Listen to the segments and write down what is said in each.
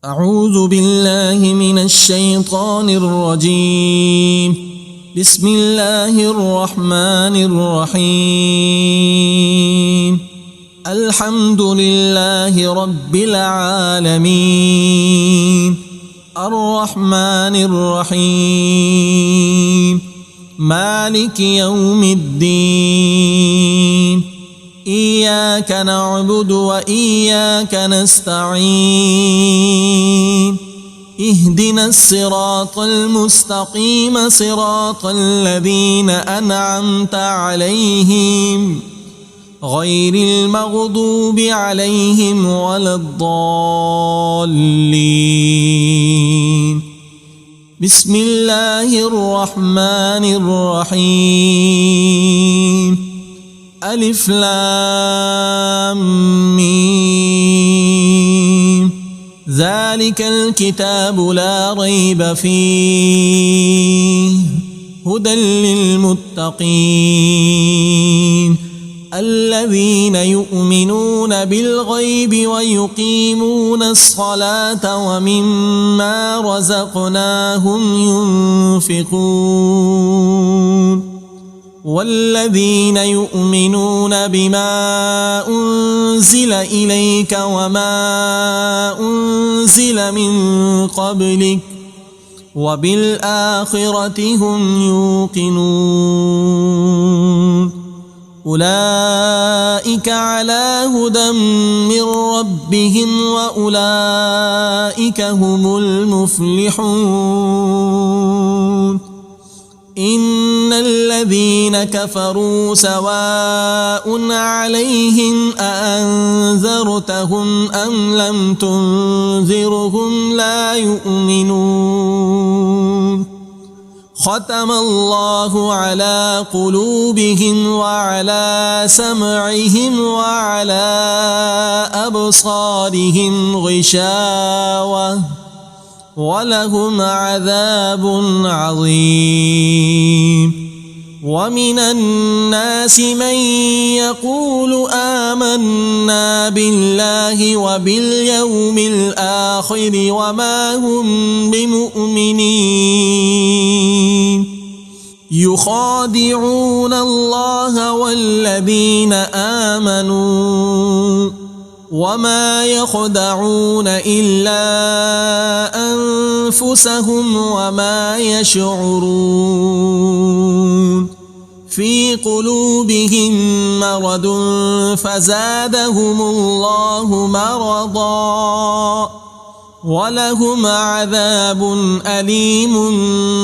أعوذ بالله من الشيطان الرجيم. بسم الله الرحمن الرحيم. الحمد لله رب العالمين، الرحمن الرحيم، مالك يوم الدين. إياك نعبد وإياك نستعين. اهدنا الصراط المستقيم، صراط الذين أنعمت عليهم غير المغضوب عليهم ولا الضالين. بسم الله الرحمن الرحيم. ألف لام ميم. ذلك الكتاب لا ريب فيه هدى للمتقين الذين يؤمنون بالغيب ويقيمون الصلاة ومما رزقناهم ينفقون. والذين يؤمنون بما أنزل إليك وما أنزل من قبلك وبالآخرة هم يوقنون. أولئك على هدى من ربهم وأولئك هم المفلحون. إن الذين كفروا سواء عليهم أأنذرتهم أم لم تنذرهم لا يؤمنون. ختم الله على قلوبهم وعلى سمعهم وعلى أبصارهم غشاوة ولهم عذاب عظيم. ومن الناس من يقول آمنا بالله وباليوم الآخر وما هم بمؤمنين. يخادعون الله والذين آمنوا وما يخدعون إلا أنفسهم وما يشعرون. في قلوبهم مرض فزادهم الله مرضا ولهم عذاب أليم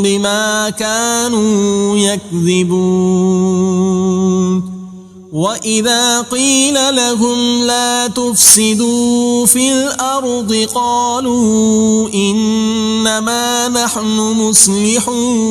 بما كانوا يكذبون. وإذا قيل لهم لا تفسدوا في الأرض قالوا إنما نحن مصلحون.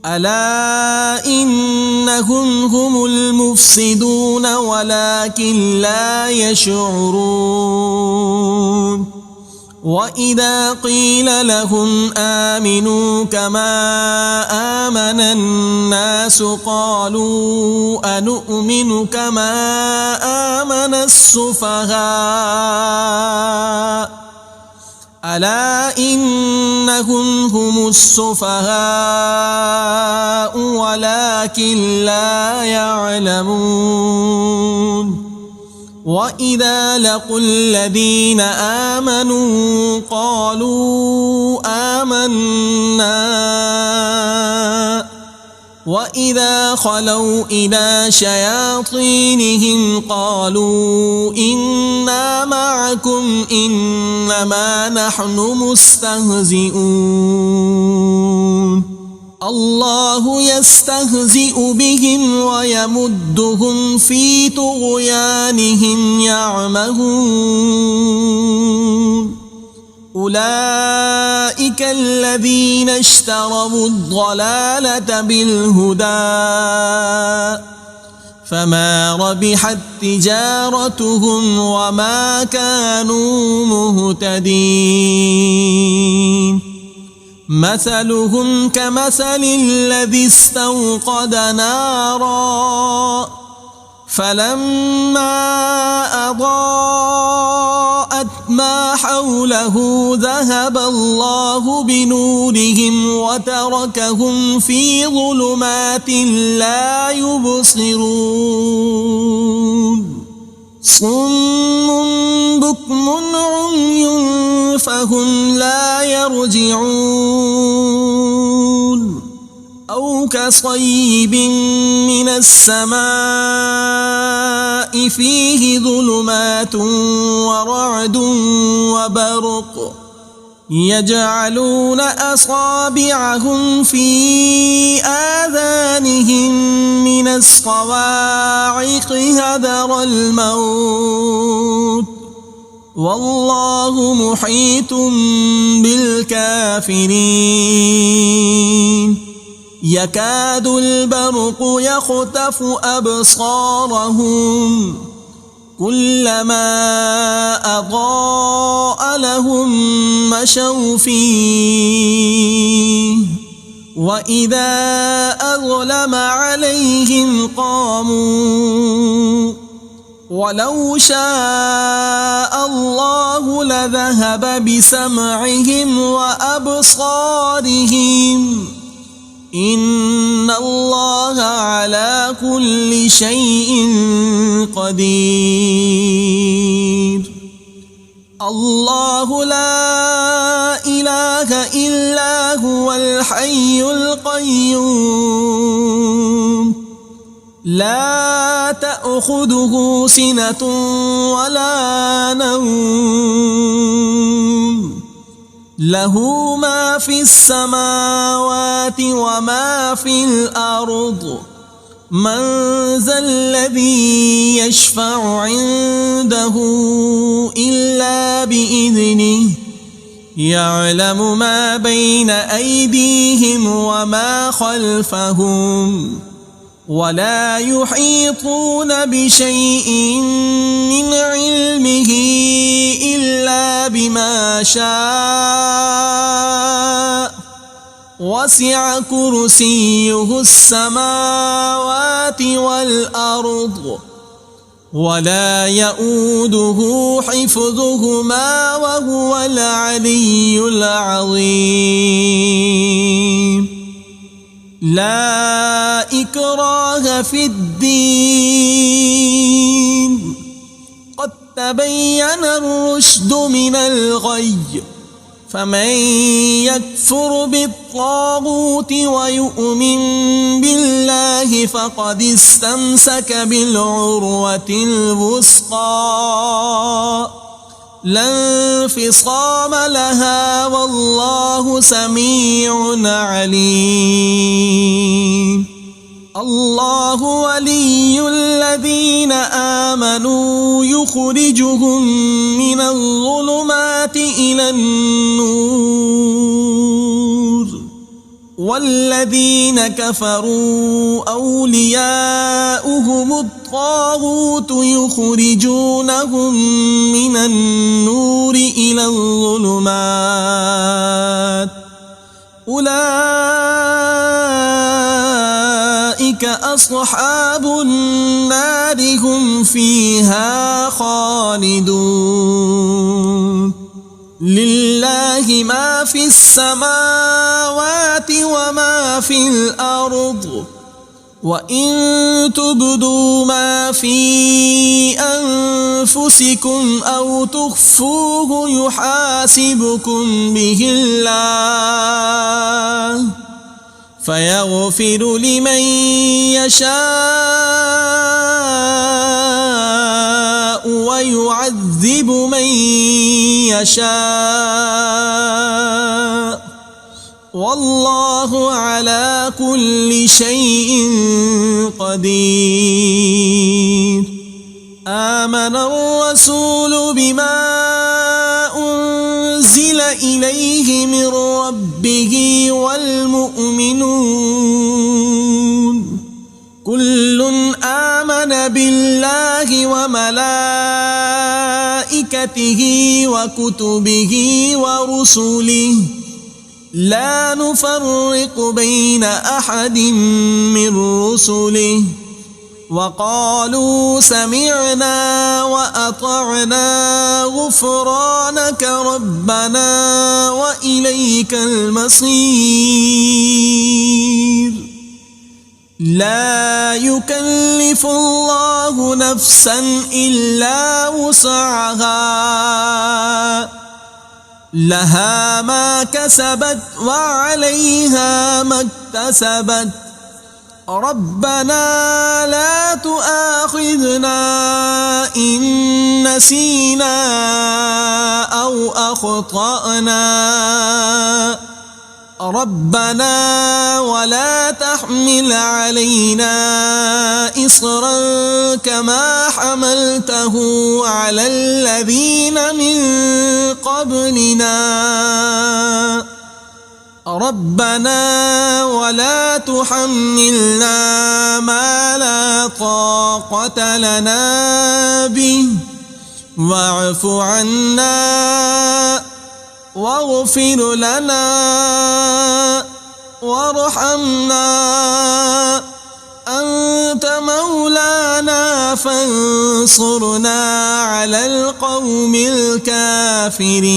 ألا إنهم هم المفسدون ولكن لا يشعرون. وإذا قيل لهم آمنوا كما آمن الناس قالوا أنؤمن كما آمن السفهاء. ألا إنهم هم السفهاء ولكن لا يعلمون. وإذا لقوا الذين آمنوا قالوا آمنا وإذا خلوا إلى شياطينهم قالوا إنا معكم إنما نحن مستهزئون. الله يستهزئ بهم ويمدهم في طغيانهم يعمهون. أولئك الذين اشتروا الضلالة بالهدى فما ربحت تجارتهم وما كانوا مهتدين. مثلهم كمثل الذي استوقد نارا فلما أضاءت ما حوله ذهب الله بنورهم وتركهم في ظلمات لا يبصرون صم بكم عمي فهم لا يرجعون أو كصيب من السماء فيه ظلمات ورعد وبرق يجعلون أصابعهم في آذانهم من الصواعق حذر الموت والله محيط بالكافرين يكاد البرق يخطف أبصارهم كلما أضاء لهم مشوا فيه وإذا أظلم عليهم قاموا ولو شاء الله لذهب بسمعهم وأبصارهم إن الله على كل شيء قدير الله لا إله إلا هو الحي القيوم لا تأخذه سنة ولا نوم له ما في السماوات وما في الأرض من ذا الذي يشفع عنده إلا بإذنه يعلم ما بين أيديهم وما خلفهم ولا يحيطون بشيء من علمه إلا بما شاء وسع كرسيه السماوات والأرض ولا يؤوده حفظهما وهو العلي العظيم لا إكراه في الدين قد تبين الرشد من الغي فمن يكفر بالطاغوت ويؤمن بالله فقد استمسك بالعروة الوثقى لا انفصام لها والله سميع عليم الله ولي الذين آمنوا يخرجهم من الظلمات إلى النور والذين كفروا أولياؤهم الطاغوت يخرجونهم من النور إلى الظلمات أولئك أصحاب النار هم فيها خالدون لله ما في السماوات وما في الأرض وإن تبدوا ما في أنفسكم أو تخفوه يحاسبكم به الله فيغفر لمن يشاء ويعذب من يشاء والله على كل شيء قدير آمن الرسول بما أنزل إليه من ربه والمؤمنون كل آمن بالله وملائكته وكتبه ورسله لا نفرق بين أحد من رسله وقالوا سمعنا وأطعنا غفرانك ربنا وإليك المصير. لا يكلف الله نفسا إلا وسعها، لها ما كسبت وعليها ما اكتسبت. ربنا لا تؤاخذنا إن نسينا أو أخطأنا. ربنا ولا تحمل علينا إصرا كما حملته على الذين من قبلنا. ربنا ولا تحملنا ما لا طاقة لنا به واعف عنا واغفر لنا وارحمنا أنت مولانا فانصرنا على القوم الكافرين.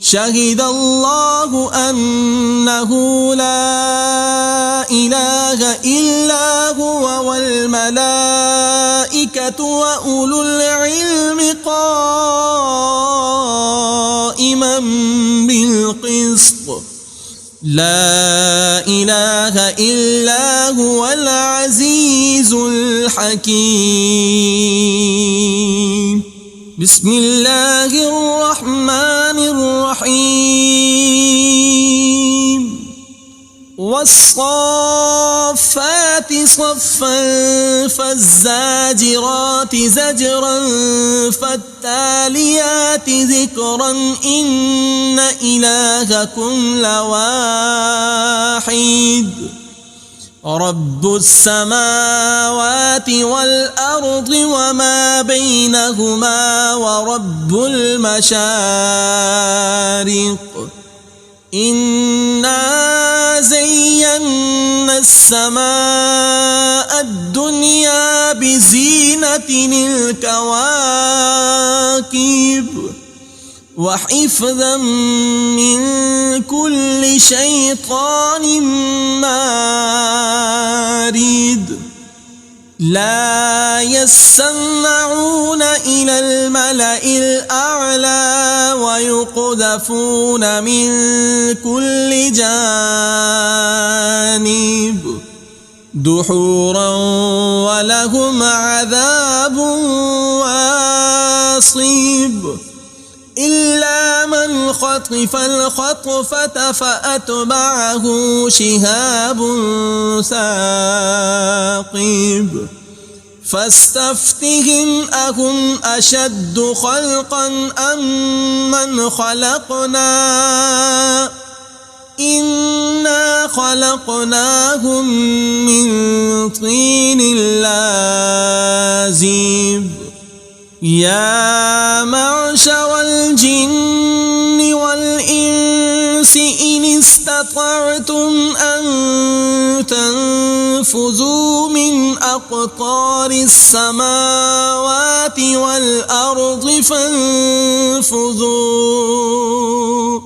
شهد الله أنه لا إله إلا هو والملائكة وأولو العلم قائما بالقسط. لا إله إلا هو العزيز الحكيم. بسم الله الرحمن الرحيم. والصافات صفا فالزاجرات زجرا فالتاليات ذكرا إن إلهكم لواحد رب السماوات والأرض وما بينهما ورب المشارق. إنا زينا السماء الدنيا بزينة الكواكب وحفظا من كل شيطان مارد. لا يسمعون إلى الملأ الأعلى ويقذفون من كل جانب دحورا ولهم عذاب واصب. إلا من خطف الخطفة فأتبعه شهاب ثاقب. فاستفتهم أهم أشد خلقا أم من خلقنا إنا خلقناهم من طين لازب. يا معشر الجن والإنس إن استطعتم أن تنفذوا من أقطار السماوات والأرض فانفذوا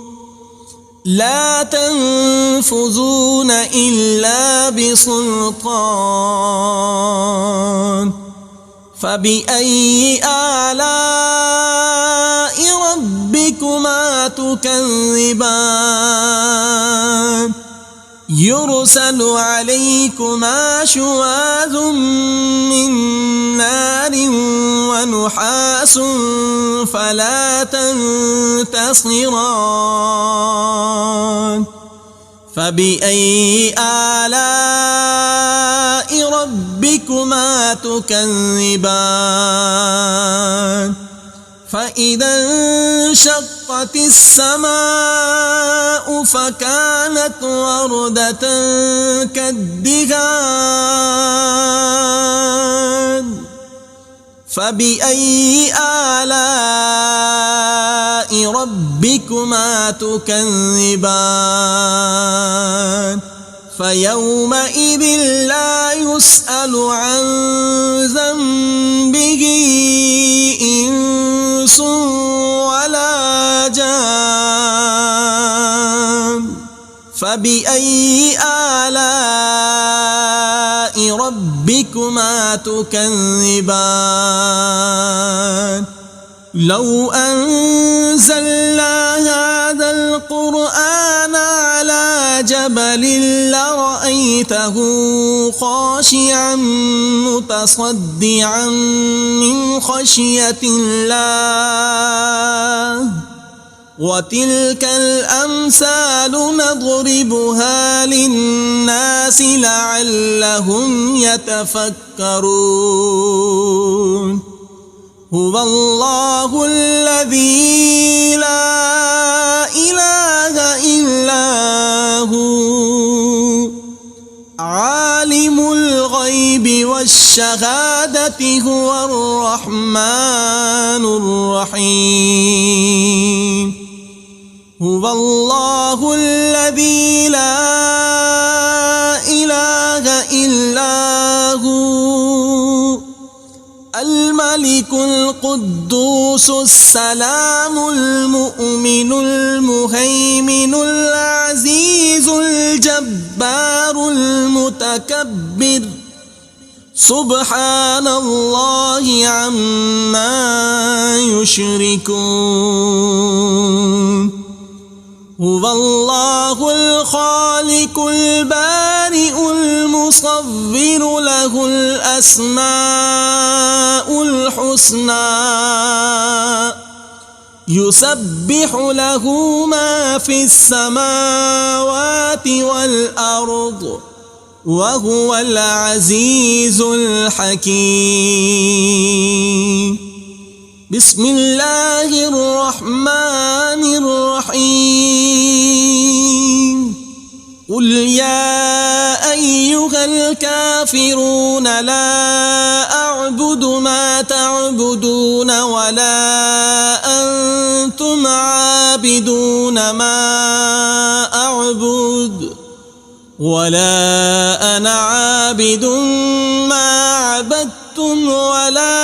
لا تنفذون إلا بسلطان. فبأي آلاء ربكما تكذبان. يرسل عليكما شواظ من نار ونحاس فلا تنتصران. فبأي آلاء ربكما تكذبان. فإذا انشقت السماء فكانت وردة كالدهان. فبأي آلاء ربكما تكذبان. فيومئذ لا يسأل عن ذنبه إنس ولا جان فبأي آلاء ربكما تكذبان لو أنزلنا هذا القرآن على جبل لرأيته خاشعا متصدعا من خشية الله وتلك الأمثال نضربها للناس لعلهم يتفكرون هو الله الذي لا إله إلا هو عالم الغيب والشهادة هو الرحمن الرحيم هو الله الذي لا إله إلا هو الملك القدوس السلام المؤمن المهيمن العزيز الجبار المتكبر سبحان الله عما يشركون هو الله الخالق البارئ المصور له الأسماء الحسنى يسبح له ما في السماوات والأرض وهو العزيز الحكيم بسم الله الرحمن الرحيم قل يا أيها الكافرون لا أعبد ما تعبدون ولا أنتم عابدون ما أعبد ولا أنا عابد ما عبدتم ولا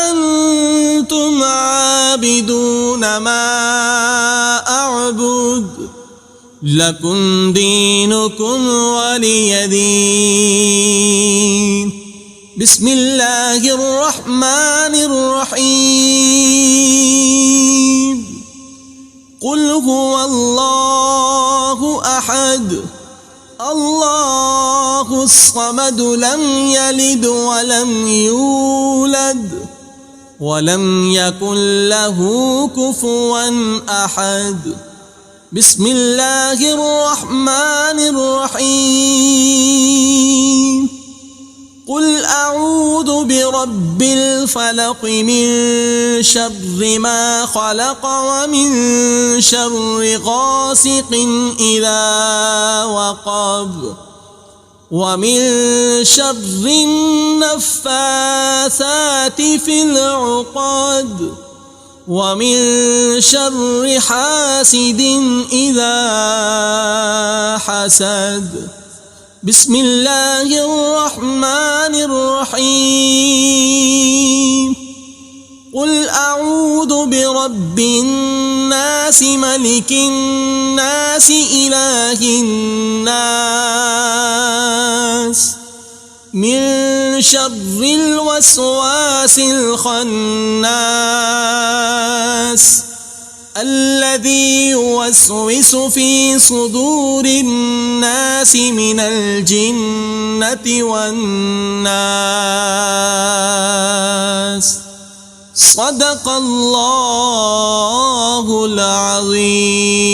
أنتم عابدون ما أعبد لكم دينكم ولي دين بسم الله الرحمن الرحيم قل هو الله أحد الله الصمد لم يلد ولم يولد ولم يكن له كفوا أحد بسم الله الرحمن الرحيم قل أعوذ برب الفلق من شر ما خلق ومن شر غاسق إذا وقب ومن شر النفاثات في العقد ومن شر حاسد إذا حسد بسم الله الرحمن الرحيم قل أعوذ برب الناس ملك الناس إله الناس من شر الوسواس الخناس الذي يوسوس في صدور الناس من الجنة والناس صدق الله العظيم.